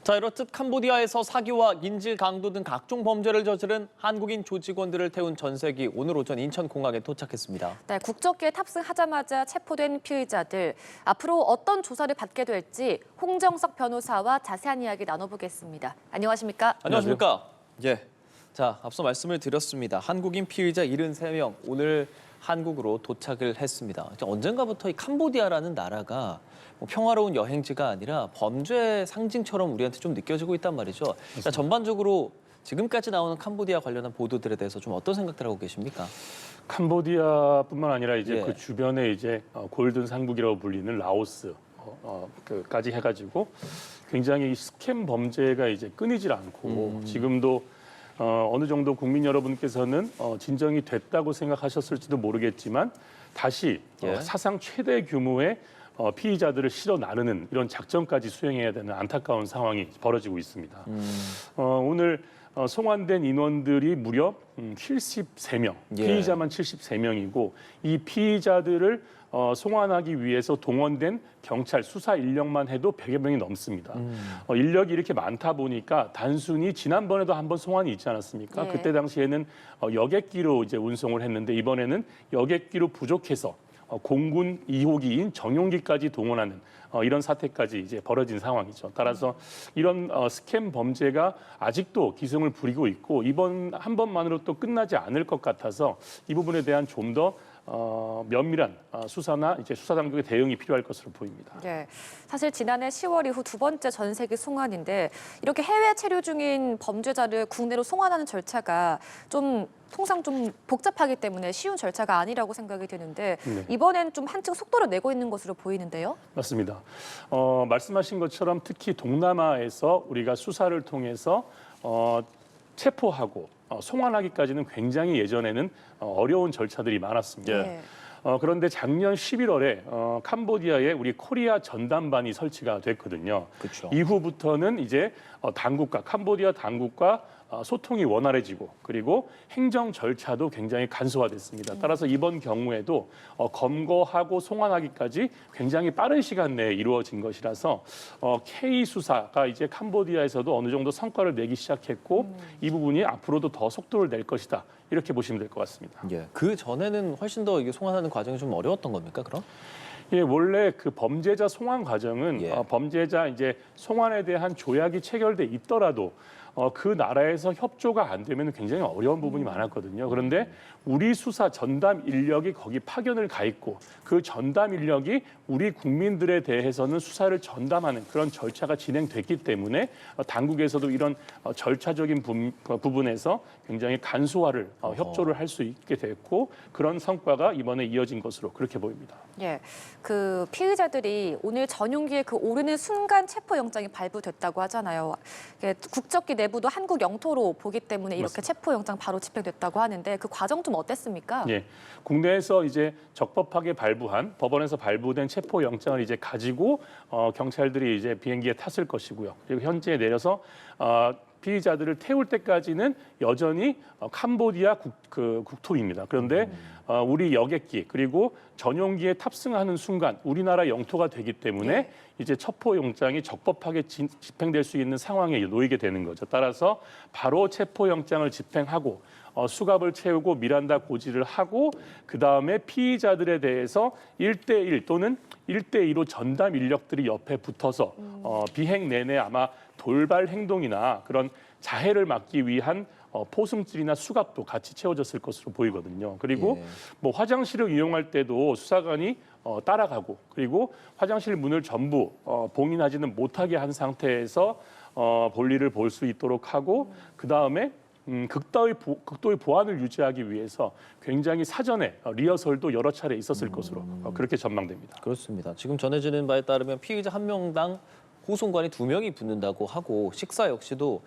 자, 이렇듯 캄보디아에서 사기와 인질 강도 등 각종 범죄를 저지른 한국인 조직원들을 태운 전세기 오늘 오전 인천공항에 도착했습니다. 네, 국적기에 탑승하자마자 체포된 피의자들. 앞으로 어떤 조사를 받게 될지 홍정석 변호사와 자세한 이야기 나눠보겠습니다. 안녕하십니까? 안녕하십니까? 예. 자, 앞서 말씀을 드렸습니다. 한국인 피의자 73명 오늘 한국으로 도착을 했습니다. 언젠가부터 이 캄보디아라는 나라가 평화로운 여행지가 아니라 범죄 상징처럼 우리한테 좀 느껴지고 있단 말이죠. 자, 전반적으로 지금까지 나오는 캄보디아 관련한 보도들에 대해서 좀 어떤 생각들 하고 계십니까? 캄보디아뿐만 아니라 이제 예. 그 주변에 이제 골든 상국이라고 불리는 라오스 까지 해가지고 굉장히 스캠 범죄가 이제 끊이질 않고 지금도 어느 정도 국민 여러분께서는 진정이 됐다고 생각하셨을지도 모르겠지만 다시 예. 사상 최대 규모의 피의자들을 실어 나르는 이런 작전까지 수행해야 되는 안타까운 상황이 벌어지고 있습니다. 오늘 송환된 인원들이 무려 73명, 예. 피의자만 73명이고 이 피의자들을 송환하기 위해서 동원된 경찰 수사 인력만 해도 100여 명이 넘습니다. 인력이 이렇게 많다 보니까 단순히 지난번에도 한번 송환이 있지 않았습니까? 예. 그때 당시에는 여객기로 이제 운송을 했는데 이번에는 여객기로 부족해서 공군 2호기인 정용기까지 동원하는 이런 사태까지 이제 벌어진 상황이죠. 따라서 이런 스캠 범죄가 아직도 기승을 부리고 있고 이번 한 번만으로 또 끝나지 않을 것 같아서 이 부분에 대한 좀 더 면밀한 수사나 이제 수사 당국의 대응이 필요할 것으로 보입니다. 네, 사실 지난해 10월 이후 두 번째 전세기 송환인데 이렇게 해외 체류 중인 범죄자를 국내로 송환하는 절차가 통상 좀 복잡하기 때문에 쉬운 절차가 아니라고 생각이 드는데 네. 이번엔 좀 한층 속도를 내고 있는 것으로 보이는데요. 맞습니다. 말씀하신 것처럼 특히 동남아에서 우리가 수사를 통해서 체포하고 송환하기까지는 굉장히 예전에는 어려운 절차들이 많았습니다. 네. 그런데 작년 11월에 캄보디아에 우리 코리아 전담반이 설치가 됐거든요. 그렇죠. 이후부터는 이제 캄보디아 당국과 소통이 원활해지고 그리고 행정 절차도 굉장히 간소화됐습니다. 따라서 이번 경우에도 검거하고 송환하기까지 굉장히 빠른 시간 내에 이루어진 것이라서 K 수사가 이제 캄보디아에서도 어느 정도 성과를 내기 시작했고 이 부분이 앞으로도 더 속도를 낼 것이다. 이렇게 보시면 될 것 같습니다. 예. 그 전에는 훨씬 더 이게 송환하는 과정이 좀 어려웠던 겁니까, 그럼? 예, 원래 그 범죄자 송환 과정은 예. 범죄자 이제 송환에 대한 조약이 체결돼 있더라도 그 나라에서 협조가 안 되면 굉장히 어려운 부분이 많았거든요. 그런데 우리 수사 전담 인력이 거기 파견을 가 있고 그 전담 인력이 우리 국민들에 대해서는 수사를 전담하는 그런 절차가 진행됐기 때문에 당국에서도 이런 절차적인 부분에서 굉장히 간소화를 협조를 할 수 있게 됐고 그런 성과가 이번에 이어진 것으로 그렇게 보입니다. 예, 그 피의자들이 오늘 전용기에 그 오르는 순간 체포영장이 발부됐다고 하잖아요. 국적기 내부도 한국 영토로 보기 때문에 이렇게 맞습니다. 체포영장 바로 집행됐다고 하는데 그 과정 좀 어땠습니까? 예, 국내에서 이제 적법하게 발부한 법원에서 발부된 체포영장을 이제 가지고 경찰들이 이제 비행기에 탔을 것이고요. 그리고 현지에 내려서 피의자들을 태울 때까지는 여전히 캄보디아 국토입니다. 그런데 우리 여객기 그리고 전용기에 탑승하는 순간 우리나라 영토가 되기 때문에 네. 이제 체포영장이 적법하게 집행될 수 있는 상황에 놓이게 되는 거죠. 따라서 바로 체포영장을 집행하고 수갑을 채우고 미란다 고지를 하고 그다음에 피의자들에 대해서 1대1 또는 1대2로 전담 인력들이 옆에 붙어서 비행 내내 아마 돌발 행동이나 그런 자해를 막기 위한 포승줄이나 수갑도 같이 채워졌을 것으로 보이거든요. 그리고 예. 뭐 화장실을 이용할 때도 수사관이 따라가고 그리고 화장실 문을 전부 봉인하지는 못하게 한 상태에서 볼일을 볼 수 있도록 하고 그다음에 극도의 보안을 유지하기 위해서 굉장히 사전에 리허설도 여러 차례 있었을 것으로 그렇게 전망됩니다. 그렇습니다. 지금 전해지는 바에 따르면 피의자 한 명당 호송관이 2명이 붙는다고 하고 식사 역시도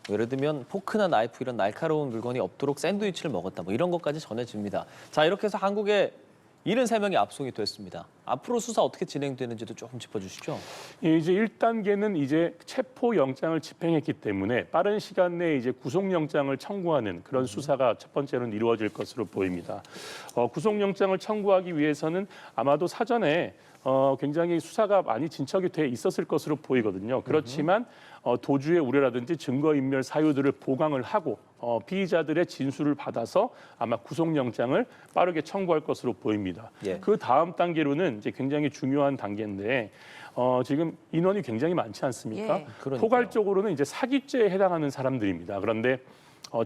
예를 들면 포크나 나이프 이런 날카로운 물건이 없도록 샌드위치를 먹었다 뭐 이런 것까지 전해집니다. 자, 이렇게 해서 한국에 73명이 압송이 됐습니다. 앞으로 수사 어떻게 진행되는지도 조금 짚어주시죠. 예, 이제 1단계는 이제 체포영장을 집행했기 때문에 빠른 시간 내에 이제 구속영장을 청구하는 그런 수사가 첫 번째로는 이루어질 것으로 보입니다. 구속영장을 청구하기 위해서는 아마도 사전에 굉장히 수사가 많이 진척이 돼 있었을 것으로 보이거든요. 그렇지만 도주의 우려라든지 증거인멸 사유들을 보강을 하고 피의자들의 진술을 받아서 아마 구속영장을 빠르게 청구할 것으로 보입니다. 예. 그 다음 단계로는 이제 굉장히 중요한 단계인데 지금 인원이 굉장히 많지 않습니까? 예. 그러니까요. 포괄적으로는 이제 사기죄에 해당하는 사람들입니다. 그런데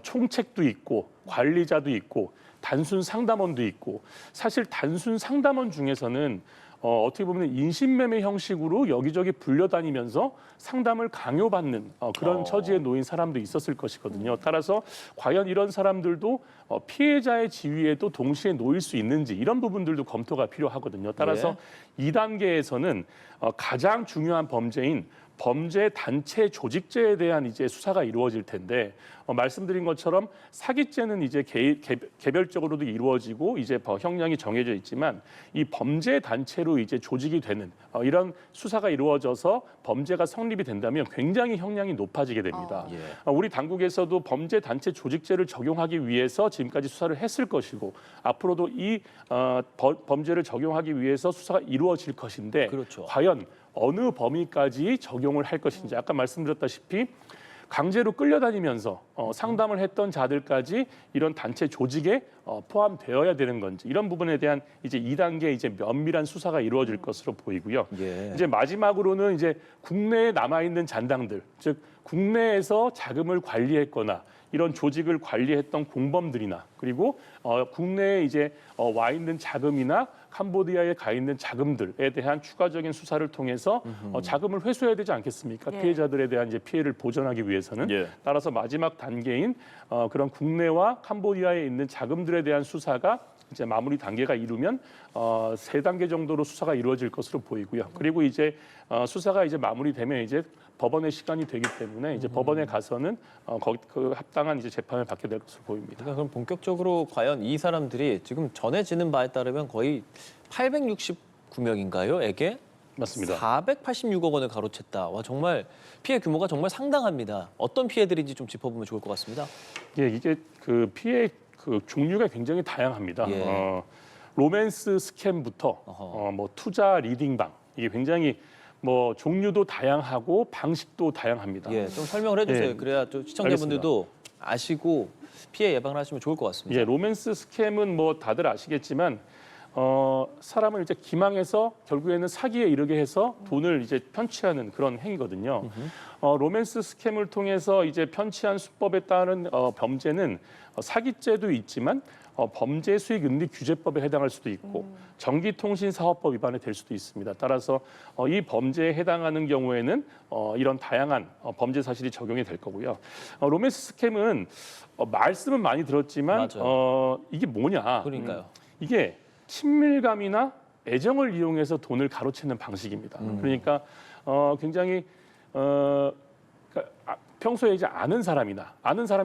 총책도 있고 관리자도 있고 단순 상담원도 있고 사실 단순 상담원 중에서는 어떻게 보면 인신매매 형식으로 여기저기 불려다니면서 상담을 강요받는 그런 처지에 놓인 사람도 있었을 것이거든요. 따라서 과연 이런 사람들도 피해자의 지위에도 동시에 놓일 수 있는지 이런 부분들도 검토가 필요하거든요. 따라서 이 단계에서는 가장 중요한 범죄인 범죄 단체 조직죄에 대한 이제 수사가 이루어질 텐데 말씀드린 것처럼 사기죄는 이제 개별적으로도 이루어지고 이제 형량이 정해져 있지만 이 범죄 단체로 이제 조직이 되는 이런 수사가 이루어져서 범죄가 성립이 된다면 굉장히 형량이 높아지게 됩니다. 우리 당국에서도 범죄 단체 조직죄를 적용하기 위해서 지금까지 수사를 했을 것이고 앞으로도 이 범죄를 적용하기 위해서 수사가 이루어질 것인데 그렇죠. 과연 어느 범위까지 적용을 할 것인지 아까 말씀드렸다시피 강제로 끌려다니면서 상담을 했던 자들까지 이런 단체 조직에 포함되어야 되는 건지 이런 부분에 대한 이제 2단계 이제 면밀한 수사가 이루어질 것으로 보이고요. 예. 이제 마지막으로는 이제 국내에 남아 있는 잔당들, 즉 국내에서 자금을 관리했거나 이런 조직을 관리했던 공범들이나 그리고 국내에 이제 와 있는 자금이나 캄보디아에 가 있는 자금들에 대한 추가적인 수사를 통해서 자금을 회수해야 되지 않겠습니까? 예. 피해자들에 대한 이제 피해를 보전하기 위해서는 예. 따라서 마지막 단계인 그런 국내와 캄보디아에 있는 자금들에 대한 수사가 이제 마무리 단계가 이루면 3단계 정도로 수사가 이루어질 것으로 보이고요. 그리고 이제 수사가 이제 마무리되면 이제 법원의 시간이 되기 때문에 이제 법원에 가서는 그 합당한 이제 재판을 받게 될 것으로 보입니다. 그러니까 그럼 본격적으로 과연 이 사람들이 지금 전해지는 바에 따르면 거의 869명인가요? 에게 맞습니다. 486억 원을 가로챘다. 와 정말 피해 규모가 정말 상당합니다. 어떤 피해들인지 좀 짚어보면 좋을 것 같습니다. 예, 이게 그 피해 그 종류가 굉장히 다양합니다. 예. 로맨스 스캠부터 뭐 투자 리딩방 이게 굉장히 뭐 종류도 다양하고 방식도 다양합니다. 예, 좀 설명을 해주세요. 예. 그래야 또 시청자분들도 아시고 피해 예방을 하시면 좋을 것 같습니다. 예, 로맨스 스캠은 뭐 다들 아시겠지만 사람을 이제 기망해서 결국에는 사기에 이르게 해서 돈을 이제 편취하는 그런 행위거든요. 로맨스 스캠을 통해서 이제 편취한 수법에 따른 범죄는 사기죄도 있지만 범죄 수익 은닉 규제법에 해당할 수도 있고 전기통신사업법 위반이 될 수도 있습니다. 따라서 이 범죄에 해당하는 경우에는 이런 다양한 범죄 사실이 적용이 될 거고요. 로맨스 스캠은 말씀은 많이 들었지만 이게 뭐냐? 그러니까요. 이게 친밀감이나 애정을 이용해서 돈을 가로채는 방식입니다. 그러니까 굉장히 평소에 이제 아는 사람인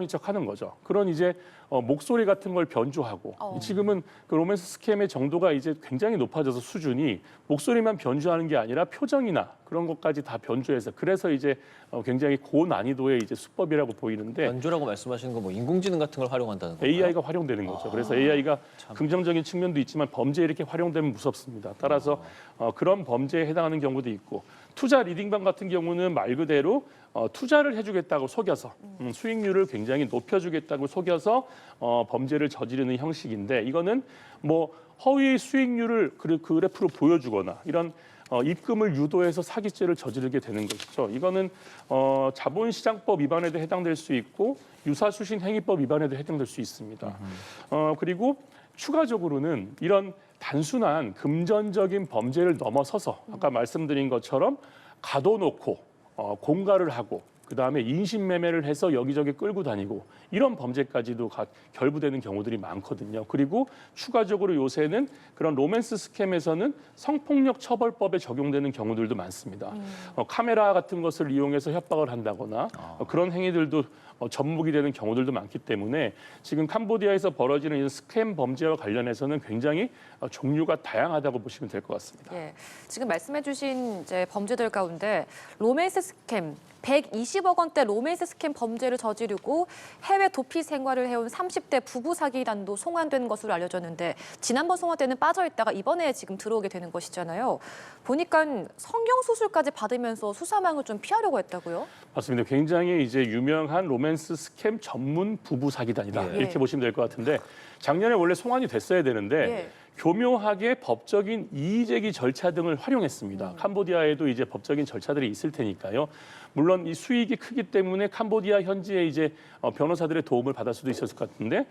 척하는 거죠. 그런 이제 목소리 같은 걸 변주하고 지금은 그 로맨스 스캠의 정도가 이제 굉장히 높아져서 수준이 목소리만 변주하는 게 아니라 표정이나 그런 것까지 다 변주해서 그래서 이제 굉장히 고난이도의 이제 수법이라고 보이는데 변조라고 말씀하시는 건 뭐 인공지능 같은 걸 활용한다는 건가요? AI가 활용되는 거죠. 그래서 AI가 긍정적인 측면도 있지만 범죄에 이렇게 활용되면 무섭습니다. 따라서 그런 범죄에 해당하는 경우도 있고 투자 리딩방 같은 경우는 말 그대로 투자를 해주겠다고 속여서 수익률을 굉장히 높여주겠다고 속여서 범죄를 저지르는 형식인데 이거는 뭐 허위 수익률을 그래프로 보여주거나 이런 입금을 유도해서 사기죄를 저지르게 되는 것이죠. 이거는 자본시장법 위반에도 해당될 수 있고 유사수신행위법 위반에도 해당될 수 있습니다. 그리고 추가적으로는 이런 단순한 금전적인 범죄를 넘어서서 아까 말씀드린 것처럼 가둬놓고 공갈을 하고 그다음에 인신매매를 해서 여기저기 끌고 다니고 이런 범죄까지도 결부되는 경우들이 많거든요. 그리고 추가적으로 요새는 그런 로맨스 스캠에서는 성폭력 처벌법에 적용되는 경우들도 많습니다. 카메라 같은 것을 이용해서 협박을 한다거나 그런 행위들도 접목이 되는 경우들도 많기 때문에 지금 캄보디아에서 벌어지는 이 스캠 범죄와 관련해서는 굉장히 종류가 다양하다고 보시면 될 것 같습니다. 예, 지금 말씀해주신 이제 범죄들 가운데 로맨스 스캠 120억 원대 로맨스 스캠 범죄를 저지르고 해외 도피 생활을 해온 30대 부부 사기단도 송환된 것으로 알려졌는데 지난번 송환 때는 빠져 있다가 이번에 지금 들어오게 되는 것이잖아요. 보니까 성형 수술까지 받으면서 수사망을 좀 피하려고 했다고요? 맞습니다. 굉장히 이제 유명한 로맨스 스캠 전문 부부 사기단이다. 예. 이렇게 보시면 될 것 같은데 작년에 원래 송환이 됐어야 되는데 예. 교묘하게 법적인 이의제기 절차 등을 활용했습니다. 캄보디아에도 이제 법적인 절차들이 있을 테니까요. 물론 이 수익이 크기 때문에 캄보디아 현지에 이제 변호사들의 도움을 받을 수도 있었을 것 같은데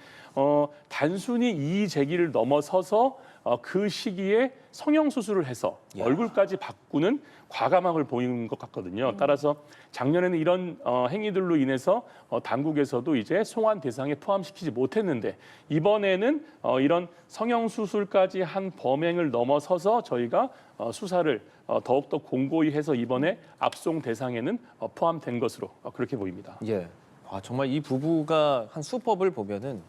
단순히 이의제기를 넘어서서 그 시기에 성형 수술을 해서 야. 얼굴까지 바꾸는 과감함을 보이는 것 같거든요. 따라서 작년에는 이런 행위들로 인해서 당국에서도 이제 송환 대상에 포함시키지 못했는데 이번에는 이런 성형 수술까지 한 범행을 넘어서서 저희가 수사를 더욱더 공고히 해서 이번에 압송 대상에는 포함된 것으로 그렇게 보입니다. 예. 아, 정말 이 부부가 한 수법을 보면은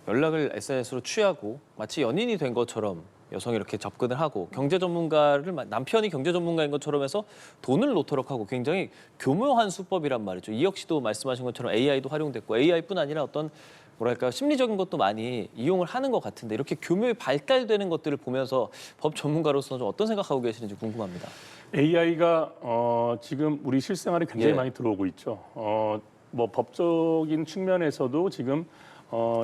연락을 SNS로 취하고 마치 연인이 된 것처럼 여성이 이렇게 접근을 하고 경제 전문가를 남편이 경제 전문가인 것처럼 해서 돈을 놓도록 하고 굉장히 교묘한 수법이란 말이죠. 이 역시도 말씀하신 것처럼 AI도 활용됐고 AI뿐 아니라 어떤 뭐랄까 심리적인 것도 많이 이용을 하는 것 같은데 이렇게 교묘히 발달되는 것들을 보면서 법 전문가로서 좀 어떤 생각하고 계시는지 궁금합니다. AI가 지금 우리 실생활에 굉장히 예. 많이 들어오고 있죠. 뭐 법적인 측면에서도 지금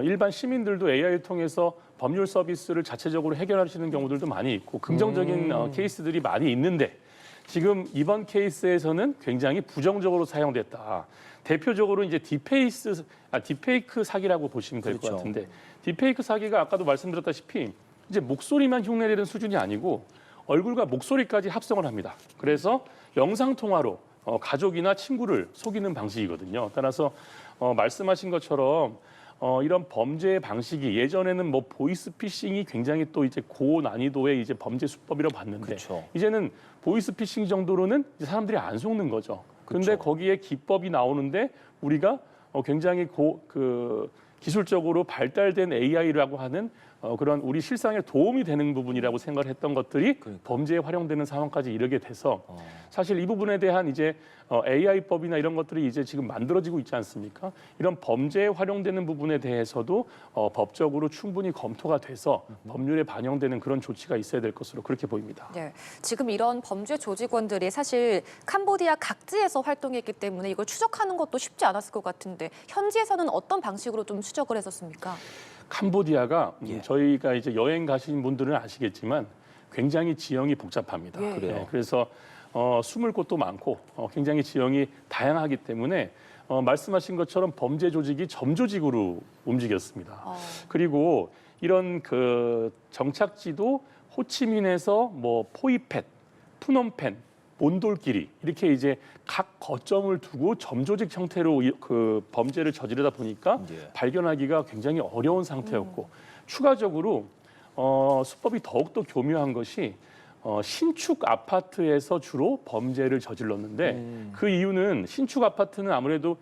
일반 시민들도 AI를 통해서 법률 서비스를 자체적으로 해결하시는 경우들도 많이 있고 긍정적인 케이스들이 많이 있는데 지금 이번 케이스에서는 굉장히 부정적으로 사용됐다. 대표적으로 이제 딥페이크 사기라고 보시면 될 것 그렇죠. 같은데 딥페이크 사기가 아까도 말씀드렸다시피 이제 목소리만 흉내내는 수준이 아니고 얼굴과 목소리까지 합성을 합니다. 그래서 영상 통화로 가족이나 친구를 속이는 방식이거든요. 따라서 말씀하신 것처럼 이런 범죄의 방식이 예전에는 뭐 보이스 피싱이 굉장히 또 이제 고난이도의 이제 범죄 수법이라고 봤는데 그렇죠. 이제는 보이스 피싱 정도로는 이제 사람들이 안 속는 거죠. 근데 그렇죠. 거기에 기법이 나오는데 우리가 굉장히 기술적으로 발달된 AI라고 하는 그런 우리 실상에 도움이 되는 부분이라고 생각을 했던 것들이 그러니까. 범죄에 활용되는 상황까지 이르게 돼서 사실 이 부분에 대한 이제 AI법이나 이런 것들이 이제 지금 만들어지고 있지 않습니까? 이런 범죄에 활용되는 부분에 대해서도 법적으로 충분히 검토가 돼서 법률에 반영되는 그런 조치가 있어야 될 것으로 그렇게 보입니다. 네, 지금 이런 범죄 조직원들이 사실 캄보디아 각지에서 활동했기 때문에 이걸 추적하는 것도 쉽지 않았을 것 같은데 현지에서는 어떤 방식으로 좀 추적을 했었습니까? 캄보디아가 예. 저희가 이제 여행 가신 분들은 아시겠지만 굉장히 지형이 복잡합니다. 예. 그래요? 그래서 숨을 곳도 많고 굉장히 지형이 다양하기 때문에 말씀하신 것처럼 범죄 조직이 점조직으로 움직였습니다. 그리고 이런 그 정착지도 호치민에서 뭐 포이펫, 푸놈펜, 몬돌끼리 이렇게 이제 각 거점을 두고 점조직 형태로 그 범죄를 저지르다 보니까 예. 발견하기가 굉장히 어려운 상태였고 추가적으로 수법이 더욱더 교묘한 것이 신축 아파트에서 주로 범죄를 저질렀는데 그 이유는 신축 아파트는 아무래도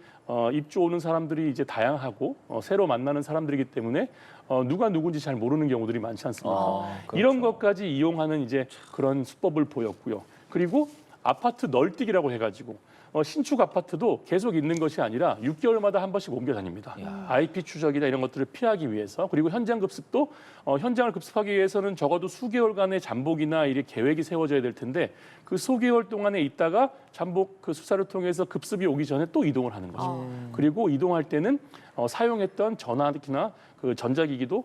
입주 오는 사람들이 이제 다양하고 새로 만나는 사람들이기 때문에 누가 누군지 잘 모르는 경우들이 많지 않습니까? 그렇죠. 이런 것까지 이용하는 이제 그런 수법을 보였고요. 그리고 아파트 널뛰기라고 해가지고 신축 아파트도 계속 있는 것이 아니라 6개월마다 한 번씩 옮겨 다닙니다. 야. IP 추적이나 이런 것들을 피하기 위해서 그리고 현장 급습도 현장을 급습하기 위해서는 적어도 수개월간의 잠복이나 이렇게 계획이 세워져야 될 텐데 그 수개월 동안에 있다가 잠복 그 수사를 통해서 급습이 오기 전에 또 이동을 하는 거죠. 그리고 이동할 때는 사용했던 전화기나 그 전자기기도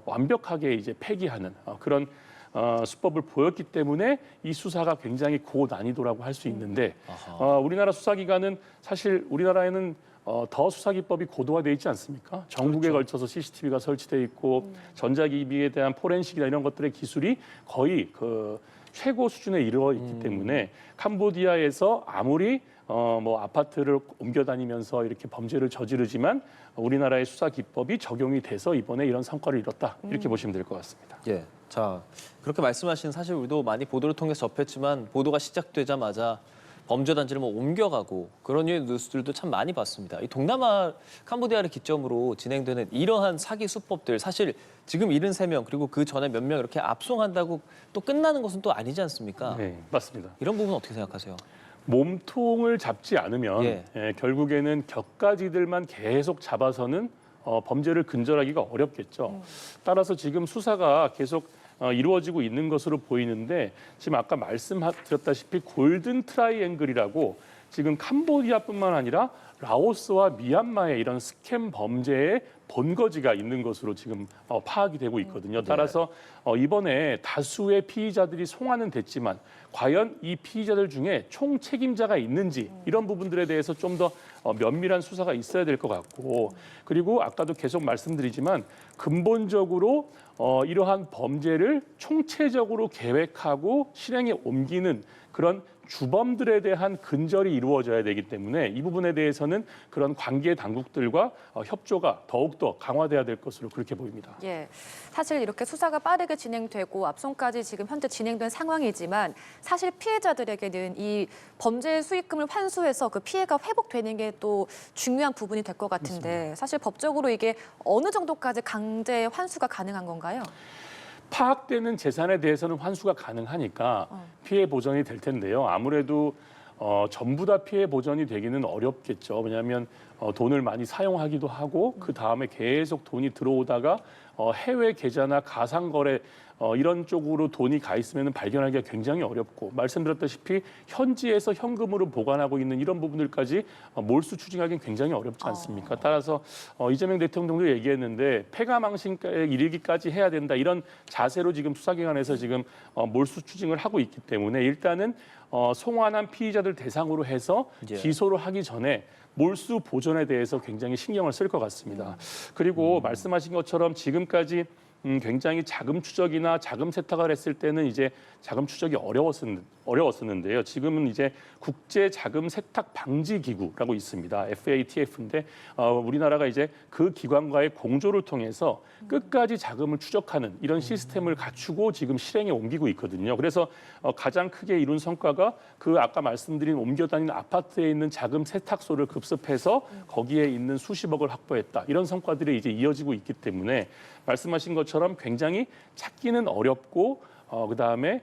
완벽하게 이제 폐기하는 그런 수법을 보였기 때문에 이 수사가 굉장히 고난이도라고 할 수 있는데 우리나라 수사기관은 사실 우리나라에는 더 수사기법이 고도화돼 있지 않습니까? 전국에 걸쳐서 CCTV가 설치돼 있고 전자기기에 대한 포렌식이나 이런 것들의 기술이 거의 그 최고 수준에 이르러 있기 때문에 캄보디아에서 아무리 뭐 아파트를 옮겨 다니면서 이렇게 범죄를 저지르지만 우리나라의 수사 기법이 적용이 돼서 이번에 이런 성과를 이뤘다 이렇게 보시면 될 것 같습니다. 예. 자, 그렇게 말씀하신 사실 우리도 많이 보도를 통해서 접했지만 보도가 시작되자마자 범죄 단지를 뭐 옮겨가고 그런 류의 뉴스들도 참 많이 봤습니다. 이 동남아 캄보디아를 기점으로 진행되는 이러한 사기 수법들 사실 지금 73명 그리고 그 전에 몇 명 이렇게 압송한다고 또 끝나는 것은 또 아니지 않습니까? 네, 맞습니다. 이런 부분 어떻게 생각하세요? 몸통을 잡지 않으면 예. 결국에는 격가지들만 계속 잡아서는 범죄를 근절하기가 어렵겠죠. 따라서 지금 수사가 계속 이루어지고 있는 것으로 보이는데 지금 아까 말씀드렸다시피 골든 트라이앵글이라고 지금 캄보디아뿐만 아니라 라오스와 미얀마에 이런 스캠 범죄의 본거지가 있는 것으로 지금 파악이 되고 있거든요. 따라서 이번에 다수의 피의자들이 송환은 됐지만 과연 이 피의자들 중에 총 책임자가 있는지 이런 부분들에 대해서 좀 더 면밀한 수사가 있어야 될 것 같고 그리고 아까도 계속 말씀드리지만 근본적으로 이러한 범죄를 총체적으로 계획하고 실행에 옮기는 그런 주범들에 대한 근절이 이루어져야 되기 때문에 이 부분에 대해서는 그런 관계 당국들과 협조가 더욱더 강화돼야 될 것으로 그렇게 보입니다. 예, 사실 이렇게 수사가 빠르게 진행되고 압송까지 지금 현재 진행된 상황이지만 사실 피해자들에게는 이 범죄 수익금을 환수해서 그 피해가 회복되는 게 또 중요한 부분이 될 것 같은데 맞습니다. 사실 법적으로 이게 어느 정도까지 강제 환수가 가능한 건가요? 파악되는 재산에 대해서는 환수가 가능하니까 피해 보전이 될 텐데요. 아무래도 전부 다 피해 보전이 되기는 어렵겠죠. 왜냐하면 돈을 많이 사용하기도 하고 그 다음에 계속 돈이 들어오다가 해외 계좌나 가상거래 이런 쪽으로 돈이 가 있으면 발견하기가 굉장히 어렵고 말씀드렸다시피 현지에서 현금으로 보관하고 있는 이런 부분들까지 몰수 추징하기는 굉장히 어렵지 않습니까? 따라서 이재명 대통령도 얘기했는데 폐가망신에 이르기까지 해야 된다 이런 자세로 지금 수사기관에서 지금 몰수 추징을 하고 있기 때문에 일단은 송환한 피의자들 대상으로 해서 예. 기소를 하기 전에 몰수 보존에 대해서 굉장히 신경을 쓸 것 같습니다. 그리고 말씀하신 것처럼 지금까지 굉장히 자금 추적이나 자금 세탁을 했을 때는 이제 자금 추적이 어려웠었는데요. 지금은 이제 국제 자금 세탁 방지 기구라고 있습니다. FATF인데 우리나라가 이제 그 기관과의 공조를 통해서 끝까지 자금을 추적하는 이런 시스템을 갖추고 지금 실행에 옮기고 있거든요. 그래서 가장 크게 이룬 성과가 그 아까 말씀드린 옮겨 다니는 아파트에 있는 자금 세탁소를 급습해서 거기에 있는 수십억을 확보했다. 이런 성과들이 이제 이어지고 있기 때문에 말씀하신 것처럼 굉장히 찾기는 어렵고 그다음에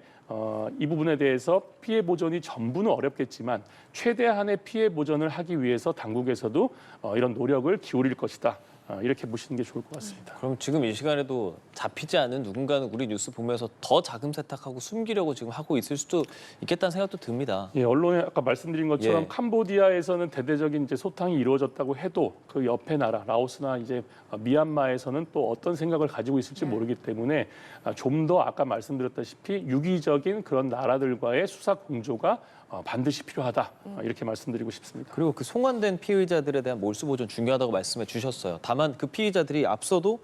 이 부분에 대해서 피해 보전이 전부는 어렵겠지만 최대한의 피해 보전을 하기 위해서 당국에서도 이런 노력을 기울일 것이다. 이렇게 보시는 게 좋을 것 같습니다. 그럼 지금 이 시간에도 잡히지 않은 누군가는 우리 뉴스 보면서 더 자금 세탁하고 숨기려고 지금 하고 있을 수도 있겠다는 생각도 듭니다. 예, 언론에 아까 말씀드린 것처럼 예. 캄보디아에서는 대대적인 이제 소탕이 이루어졌다고 해도 그 옆에 나라 라오스나 이제 미얀마에서는 또 어떤 생각을 가지고 있을지 모르기 때문에 좀 더 아까 말씀드렸다시피 유기적인 그런 나라들과의 수사 공조가 반드시 필요하다 이렇게 말씀드리고 싶습니다. 그리고 그 송환된 피의자들에 대한 몰수 보전 중요하다고 말씀해 주셨어요. 다만 그 피의자들이 앞서도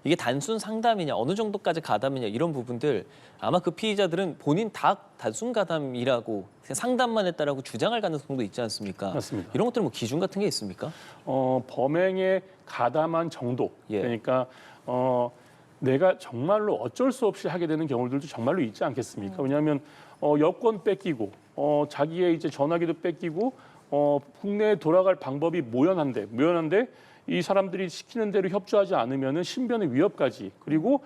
이게 단순 상담이냐 어느 정도까지 가담이냐 이런 부분들 아마 그 피의자들은 본인 단순 가담이라고 그냥 상담만 했다라고 주장할 가능성도 있지 않습니까? 맞습니다. 이런 것들은 뭐 기준 같은 게 있습니까? 범행에 가담한 정도 예. 그러니까 내가 정말로 어쩔 수 없이 하게 되는 경우들도 정말로 있지 않겠습니까? 왜냐하면 여권 뺏기고 자기의 이제 전화기도 뺏기고 국내에 돌아갈 방법이 모연한데 이 사람들이 시키는 대로 협조하지 않으면은 신변의 위협까지 그리고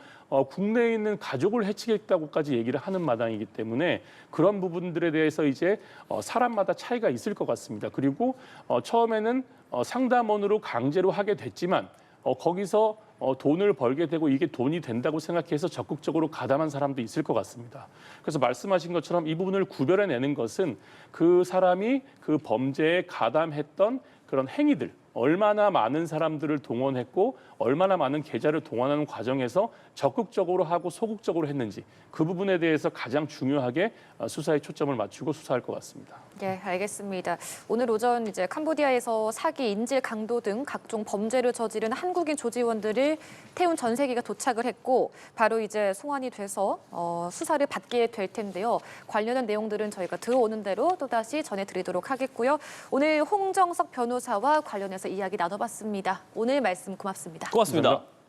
국내에 있는 가족을 해치겠다고까지 얘기를 하는 마당이기 때문에 그런 부분들에 대해서 이제 사람마다 차이가 있을 것 같습니다. 그리고 처음에는 상담원으로 강제로 하게 됐지만 거기서 돈을 벌게 되고 이게 돈이 된다고 생각해서 적극적으로 가담한 사람도 있을 것 같습니다. 그래서 말씀하신 것처럼 이 부분을 구별해내는 것은 그 사람이 그 범죄에 가담했던 그런 행위들 얼마나 많은 사람들을 동원했고 얼마나 많은 계좌를 동원하는 과정에서 적극적으로 하고 소극적으로 했는지 그 부분에 대해서 가장 중요하게 수사에 초점을 맞추고 수사할 것 같습니다. 네, 알겠습니다. 오늘 오전 이제 캄보디아에서 사기, 인질 강도 등 각종 범죄를 저지른 한국인 조직원들을 태운 전세기가 도착을 했고 바로 이제 송환이 돼서 수사를 받게 될 텐데요. 관련한 내용들은 저희가 들어오는 대로 또다시 전해드리도록 하겠고요. 오늘 홍정석 변호사와 관련해서 이야기 나눠봤습니다. 오늘 말씀 고맙습니다. 고맙습니다. 감사합니다.